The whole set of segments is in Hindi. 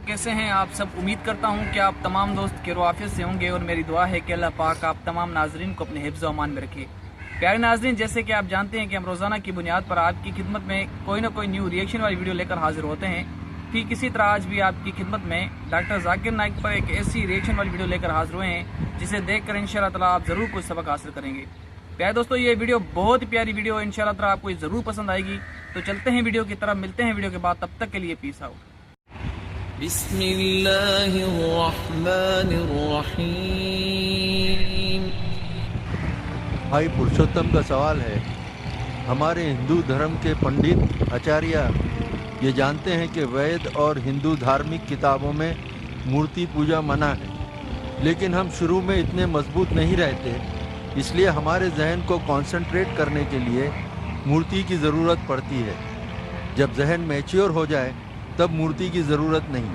कैसे हैं आप सब। उम्मीद करता हूं कि आप तमाम दोस्त खैर-ओ-आफियत से होंगे और मेरी दुआ है कि अल्लाह पाक आप तमाम नाजरीन को अपने हिफ्ज़ व अमान में रखे। प्यारे नाजरीन, जैसे कि आप जानते हैं कि हम रोज़ाना की बुनियाद पर आपकी खिदमत में कोई ना कोई न्यू रिएक्शन वाली वीडियो लेकर हाजिर होते हैं। ठीक इसी तरह आज भी आपकी खिदमत में डॉक्टर जाकिर नाइक पर एक ऐसी रिएक्शन वाली वीडियो लेकर हाजिर हुए हैं जिसे देखकर इंशाअल्लाह ताला आप ज़रूर कुछ सबक हासिल करेंगे। प्यारे दोस्तों, ये वीडियो बहुत प्यारी वीडियो है, इंशाअल्लाह ताला आपको ज़रूर पसंद आएगी। तो चलते हैं वीडियो की तरफ, मिलते हैं वीडियो के बाद, तब तक के लिए पीस आउट। बिस्मिल्लाहिर्रहमानिर्रहीम। भाई पुरुषोत्तम का सवाल है, हमारे हिंदू धर्म के पंडित आचार्य ये जानते हैं कि वेद और हिंदू धार्मिक किताबों में मूर्ति पूजा मना है, लेकिन हम शुरू में इतने मजबूत नहीं रहते, इसलिए हमारे जहन को कंसंट्रेट करने के लिए मूर्ति की ज़रूरत पड़ती है। जब जहन मैच्योर हो जाए तब मूर्ति की ज़रूरत नहीं।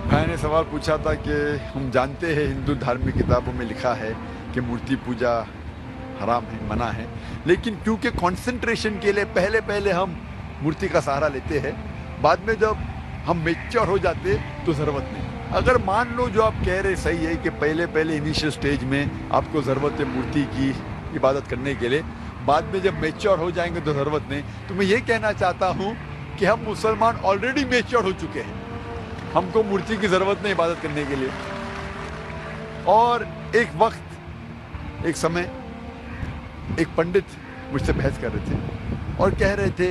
भाई ने सवाल पूछा था कि हम जानते हैं हिंदू धार्मिक किताबों में लिखा है कि मूर्ति पूजा हराम है, मना है, लेकिन क्योंकि कंसंट्रेशन के लिए पहले पहले हम मूर्ति का सहारा लेते हैं, बाद में जब हम मैच्योर हो जाते तो ज़रूरत नहीं। अगर मान लो जो आप कह रहे सही है कि पहले पहले इनिशियल स्टेज में आपको ज़रूरत है मूर्ति की इबादत करने के लिए, बाद में जब मैच्योर हो जाएंगे तो ज़रूरत नहीं, तो मैं ये कहना चाहता हूँ कि हम मुसलमान ऑलरेडी मैच्योर हो चुके हैं, हमको मूर्ति की ज़रूरत नहीं इबादत करने के लिए। और एक वक्त, एक समय, एक पंडित मुझसे बहस कर रहे थे और कह रहे थे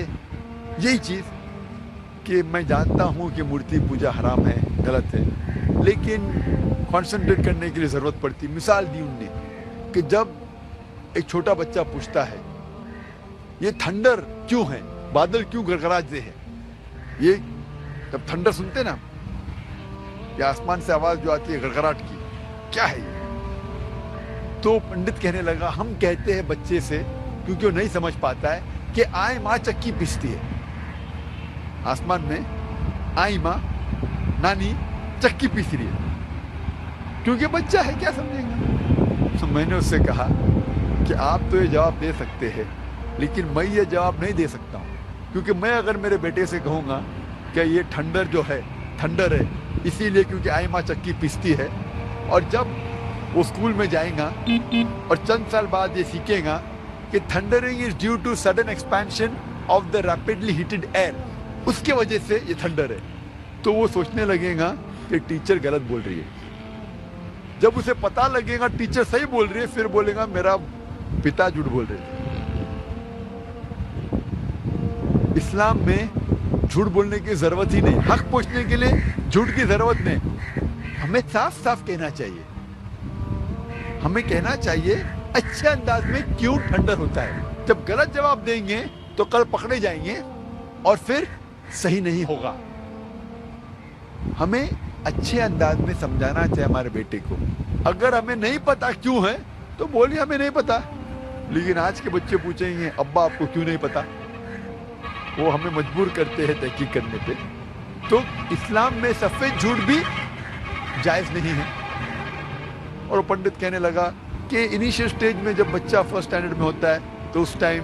यही चीज़ कि मैं जानता हूँ कि मूर्ति पूजा हराम है, गलत है, लेकिन कंसंट्रेट करने के लिए ज़रूरत पड़ती। मिसाल दी उनने कि जब एक छोटा बच्चा पूछता है ये थंडर क्यों है, बादल क्यों गड़गड़ाते हैं, ये जब थंडर सुनते ना, ये आसमान से आवाज़ जो आती है गड़गड़ाहट की, क्या है ये? तो पंडित कहने लगा हम कहते हैं बच्चे से, क्योंकि वो नहीं समझ पाता है, कि आए माँ चक्की पीसती है। आसमान में आई माँ, नानी चक्की पीस रही है, क्योंकि बच्चा है, क्या समझेगा। तो मैंने उससे कहा कि आप तो ये जवाब दे सकते हैं, लेकिन मैं ये जवाब नहीं दे सकता हूँ, क्योंकि मैं अगर मेरे बेटे से कहूँगा कि ये ठंडर जो है ठंडर है इसीलिए क्योंकि आई माँ चक्की पीसती है, और जब वो स्कूल में जाएगा और चंद साल बाद ये सीखेगा कि thundering is due to sudden expansion of the rapidly heated air, उसके वजह से ये थंडर है, तो वो सोचने लगेगा कि टीचर गलत बोल रही है। जब उसे पता लगेगा टीचर सही बोल रही है, फिर बोलेगा मेरा पिता झूठ बोल रहे थे। इस्लाम में झूठ बोलने की जरूरत ही नहीं, हक पूछने के लिए झूठ की जरूरत नहीं। हमें साफ साफ कहना चाहिए, हमें कहना चाहिए अच्छे अंदाज में क्यों ठंडर होता है। जब गलत जवाब देंगे तो कल पकड़े जाएंगे और फिर सही नहीं होगा। हमें अच्छे अंदाज में समझाना चाहिए हमारे बेटे को। अगर हमें नहीं पता क्यों है तो बोलिए हमें नहीं पता, लेकिन आज के बच्चे पूछेंगे अब्बा आपको क्यों नहीं पता, वो हमें मजबूर करते हैं तहकीक करने पे। तो इस्लाम में सफेद झूठ भी जायज़ नहीं है। और पंडित कहने लगा कि इनिशियल स्टेज में जब बच्चा फर्स्ट स्टैंडर्ड में होता है तो उस टाइम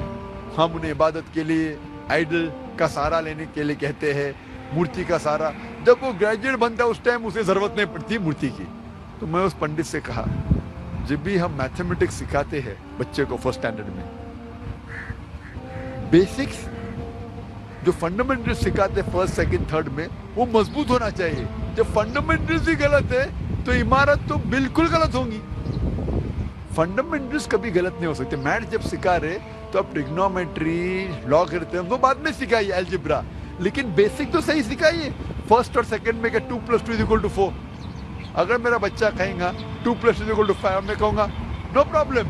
हम उन्हें इबादत के लिए आइडल का सहारा लेने के लिए कहते हैं, मूर्ति का सहारा। जब वो ग्रेजुएट बनता है उस टाइम उसे ज़रूरत नहीं पड़ती मूर्ति की। तो मैं उस पंडित से कहा, जब भी हम मैथमेटिक्स सिखाते हैं बच्चे को फर्स्ट स्टैंडर्ड में, बेसिक्स जो फंडामेंटल्स सिखाते हैं फर्स्ट सेकंड थर्ड में, वो मजबूत होना चाहिए। जब फंडामेंटल्स ही गलत है तो इमारत तो बिल्कुल गलत होंगी। फंडामेंटल्स कभी गलत नहीं हो सकते। मैथ जब सिखा रहे तो आप ट्रिग्नोमेट्री, लॉगरिथम वो बाद में सिखाइए, अलजेब्रा, लेकिन बेसिक तो सही सिखाइए। फर्स्ट और सेकंड में क्या 2 + 2 = 4। अगर मेरा बच्चा कहेगा 2 + 2 = 5, मैं कहूँगा नो प्रॉब्लम।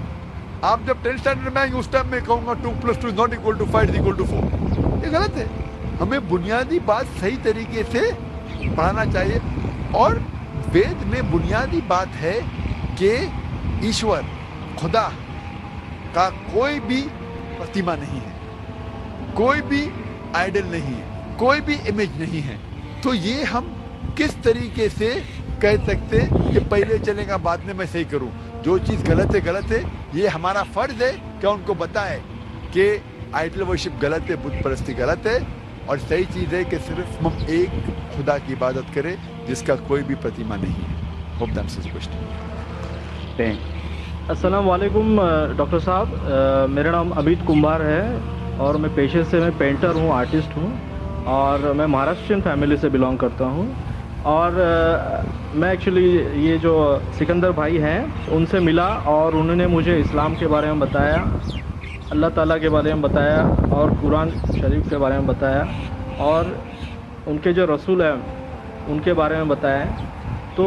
आप जब 10th स्टैंडर्ड में आएंगे उस टाइम में कहूँगा 2 + 2 ≠ 5 = 4। ये गलत है। हमें बुनियादी बात सही तरीके से पढ़ाना चाहिए। और वेद में बुनियादी बात है कि ईश्वर, खुदा का कोई भी प्रतिमा नहीं है, कोई भी आइडल नहीं है, कोई भी इमेज नहीं है। तो ये हम किस तरीके से कह सकते कि पहले चलेगा बाद में मैं सही करूं। जो चीज़ गलत है गलत है, ये हमारा फर्ज है कि उनको बताएं कि आइडल वर्शिप गलत है, बुत परस्ती गलत है, और सही चीज़ है कि सिर्फ हम एक खुदा की इबादत करें जिसका कोई भी प्रतिमा नहीं है। Hope that answers the question. अस्सलाम वालेकुम डॉक्टर साहब, मेरा नाम अमित कुमार है और मैं पेशे से मैं पेंटर हूँ, आर्टिस्ट हूँ, और मैं महाराष्ट्रियन फैमिली से बिलोंग करता हूँ। और मैं एक्चुअली ये जो सिकंदर भाई हैं उनसे मिला और उन्होंने मुझे इस्लाम के बारे में बताया, अल्लाह ताला के बारे में बताया और कुरान शरीफ के बारे में बताया, और उनके जो रसूल हैं उनके बारे में बताया। तो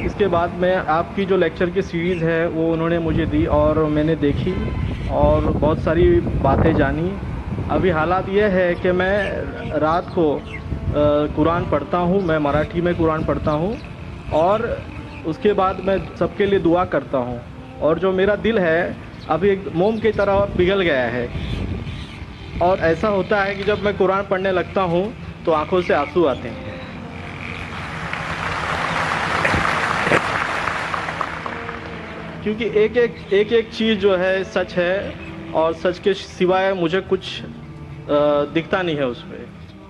इसके बाद में आपकी जो लेक्चर की सीरीज़ है वो उन्होंने मुझे दी और मैंने देखी और बहुत सारी बातें जानी। अभी हालात ये है कि मैं रात को कुरान पढ़ता हूँ, मैं मराठी में कुरान पढ़ता हूँ, और उसके बाद मैं सबके लिए दुआ करता हूँ, और जो मेरा दिल है अभी एक मोम की तरह पिघल गया है। और ऐसा होता है कि जब मैं कुरान पढ़ने लगता हूँ तो आंखों से आंसू आते हैं। क्योंकि एक एक चीज़ जो है सच है, और सच के सिवाय मुझे कुछ दिखता नहीं है उसमें।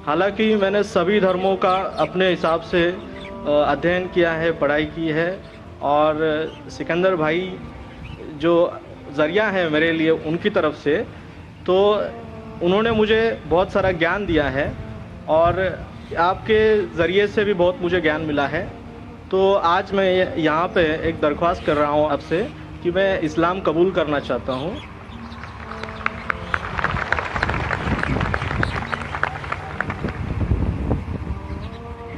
हालांकि मैंने सभी धर्मों का अपने हिसाब से अध्ययन किया है, पढ़ाई की है, और सिकंदर भाई जो ज़रिया है मेरे लिए उनकी तरफ से, तो उन्होंने मुझे बहुत सारा ज्ञान दिया है, और आपके ज़रिए से भी बहुत मुझे ज्ञान मिला है। तो आज मैं यहाँ पे एक दरख्वास्त कर रहा हूँ आपसे कि मैं इस्लाम कबूल करना चाहता हूँ।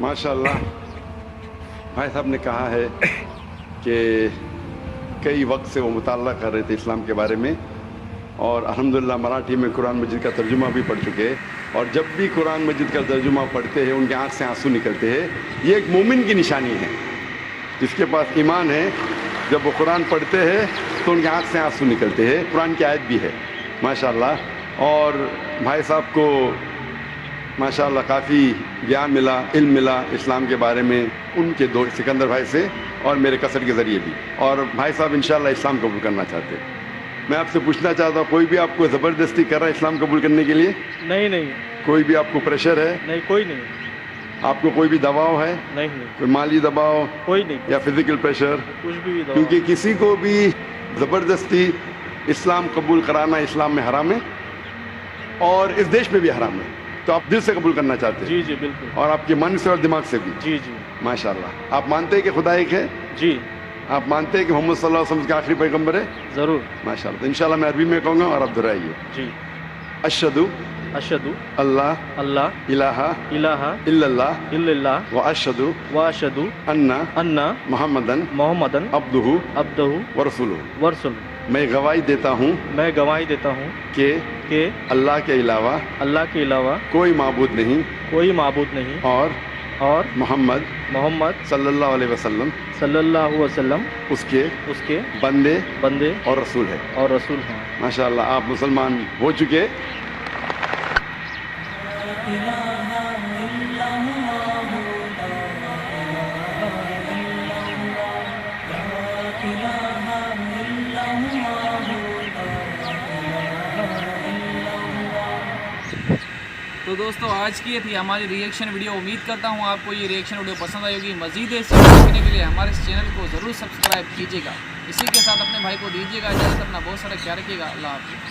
माशाल्लाह, भाई साहब ने कहा है कि कई वक्त से वो मुताला कर रहे थे इस्लाम के बारे में, और अल्हम्दुलिल्लाह मराठी में कुरान मजीद का तर्जुमा भी पढ़ चुके हैं, और जब भी कुरान मजीद का तर्जुमा पढ़ते हैं उनके आँख से आंसू निकलते हैं। ये एक मोमिन की निशानी है, जिसके पास ईमान है, जब वो कुरान पढ़ते हैं तो उनके आँख से आंसू निकलते हैं। कुरान की आयत भी है माशाल्लाह। और भाई साहब को माशाल्लाह काफ़ी ज्ञान मिला, इल्म मिला इस्लाम के बारे में, उनके दो सिकंदर भाई से और मेरे कसर के ज़रिए भी। और भाई साहब इंशाल्लाह इस्लाम कबूल करना चाहते हैं। मैं आपसे पूछना चाहता हूँ, कोई भी आपको ज़बरदस्ती कर रहा है इस्लाम कबूल करने के लिए? नहीं, कोई भी आपको प्रेशर है? नहीं, कोई नहीं। आपको कोई भी दबाव है? नहीं। कोई माली दबाव? कोई नहीं। या फिजिकल प्रेशर? कुछ भी दबाव। क्योंकि किसी को भी ज़बरदस्ती इस्लाम कबूल कराना इस्लाम में हराम है, और इस देश में भी हराम है। तो आप दिल से कबूल करना चाहते हैं? जी जी बिल्कुल। और आपके मन से और दिमाग से भी? जी जी माशाल्लाह। आप मानते हैं कि खुदा एक है? जी। आप मानते हैं कि मोहम्मद सल्लल्लाहु अलैहि वसल्लम के आखिरी पैगंबर है? ज़रूर। माशाल्लाह। तो इंशाल्लाह मैं अरबी में कहूँगा और आप दोहराइए। जी। अशहदु अल्लाह इलाहा इल्लल्लाह व अशहदु अन्ना मुहम्मदन अब्दुहु व रसूलुहु। मैं गवाही देता हूँ कि अल्लाह के अलावा कोई माबूद नहीं और मोहम्मद सल्लल्लाहु अलैहि वसल्लम उसके बंदे और रसूल है। माशाल्लाह, आप मुसलमान हो चुके। तो दोस्तों आज की ये थी हमारी रिएक्शन वीडियो। उम्मीद करता हूँ आपको ये रिएक्शन वीडियो पसंद आई होगी। मज़ीद ऐसे देखने के लिए हमारे इस चैनल को ज़रूर सब्सक्राइब कीजिएगा। इसी के साथ अपने भाई को दीजिएगा इजाज़त। अपना बहुत सारा ख्याल रखिएगा। अल्लाह हाफ़िज़।